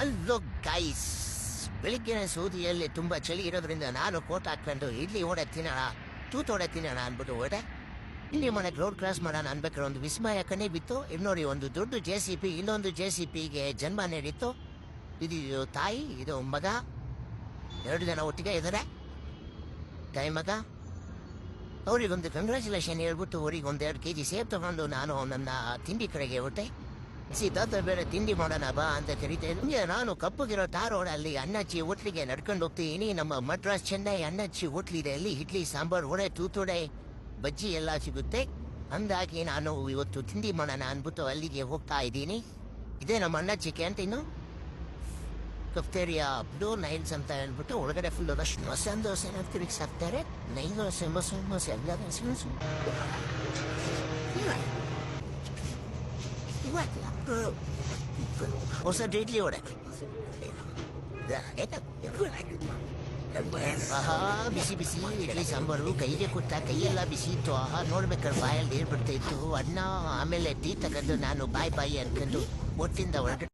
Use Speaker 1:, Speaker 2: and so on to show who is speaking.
Speaker 1: ಅಲ್ಲೋ ಗೈಸ್, ಬೆಳಿಗ್ಗಿನ ಸೂದಿಯಲ್ಲಿ ತುಂಬಾ ಚಳಿ ಇರೋದ್ರಿಂದ ನಾನು ಕೋಟ್ ಹಾಕೊಂಡು ಇಡ್ಲಿ ಓಡೆ ತಿನ್ನೋಣ, ತೂತ್ ಓಡೆ ತಿನ್ನೋಣ ಅನ್ಬಿಟ್ಟು ಓಡೆ ಇಲ್ಲಿ ಮನೆಗೆ ರೋಡ್ ಕ್ರಾಸ್ ಮಾಡೋಣ ಅನ್ಬೇಕಾದ್ರೆ ಒಂದು ವಿಸ್ಮಯ ಕಣ್ಣೆ ಬಿತ್ತು. ಇಲ್ಲಿ ನೋಡಿ, ಒಂದು ದೊಡ್ಡ JCP ಇನ್ನೊಂದು JCPಗೆ ಜನ್ಮ ನೀಡಿತ್ತು. ಇದು ತಾಯಿ, ಇದು ಮಗ, 2 ಜನ ಒಟ್ಟಿಗೆ ಇದ್ದಾರೆ. ತಾಯಿ ಮಗ ಅವ್ರಿಗೊಂದು ಕಂಗ್ರ್ಯಾಚುಲೇಷನ್ ಹೇಳ್ಬಿಟ್ಟು ಅವ್ರಿಗೆ 1-2 kg ಸೇಬ್ ತಗೊಂಡು ನಾನು ನನ್ನ ತಿಂಡಿ ಕಡೆಗೆ ಹೊಟ್ಟೆ ತಾತ ಬೇರೆ ತಿಂಡಿ ಮಾಡೋಣ ಬಾ ಅಂತ ಕರೀತಾ ಇದ್ದೆ. ನಾನು ಕಪ್ಪಗಿರೋ ಟಾರ್ ರೋಡಲ್ಲಿ ಅಣ್ಣಚ್ಚಿ ಹೋಟ್ಲಿಗೆ ನಡ್ಕೊಂಡು ಹೋಗ್ತೀನಿ. ನಮ್ಮ ಮಡ್ರಾಸ್ ಚೆನ್ನೈ ಅಣ್ಣಚ್ಚಿ ಹೋಟ್ಲಿದೆ, ಅಲ್ಲಿ ಇಡ್ಲಿ ಸಾಂಬಾರ್ ವಡೆ ತೂತೊಡೆ ಬಜ್ಜಿ ಎಲ್ಲ ಸಿಗುತ್ತೆ. ಅಂದಾಗಿ ನಾನು ಇವತ್ತು ತಿಂಡಿ ಮಾಡೋಣ ಅಂದ್ಬಿಟ್ಟು ಅಲ್ಲಿಗೆ ಹೋಗ್ತಾ ಇದ್ದೀನಿ. ಇದೇ ನಮ್ಮ ಅಣ್ಣಚ್ಚಿ ಕ್ಯಾಂಟೀನು, ಕಫ್ಟೇರಿಯಾ ಬ್ಲೂ ನೈಲ್ಸ್ ಅಂತ ಹೇಳ್ಬಿಟ್ಟು ಒಳಗಡೆ ಫುಲ್ ಮಸಾಲೆ ದೋಸೆನ ತಿರುಗಿಸಿ ಹಾಕ್ತಾರೆ. ನೈಲ್ ದೋಸೆ ಮಸಾಲೆ ಎಲ್ಲ ಹೊಸ ಇಡ್ಲಿ ಹೊಡೆ ಆಹಾ, ಬಿಸಿ ಬಿಸಿ ಇಡ್ಲಿ ಸಾಂಬಾರು ಕೈಗೆ ಕೊಟ್ಟ, ಕೈಯೆಲ್ಲ ಬಿಸಿ ಇತ್ತು. ಆಹಾ, ನೋಡ್ಬೇಕಾದ್ರೆ ಬಾಯಲ್ಲಿ ನೀರು ಬಿಡ್ತಾ ಇತ್ತು. ಅಣ್ಣ ಆಮೇಲೆ ಟೀ ತಗೊಂಡು ನಾನು ಬಾಯಿ ಅನ್ಕೊಂಡು ಒಟ್ಟಿಂದ ಹೊರಗಡೆ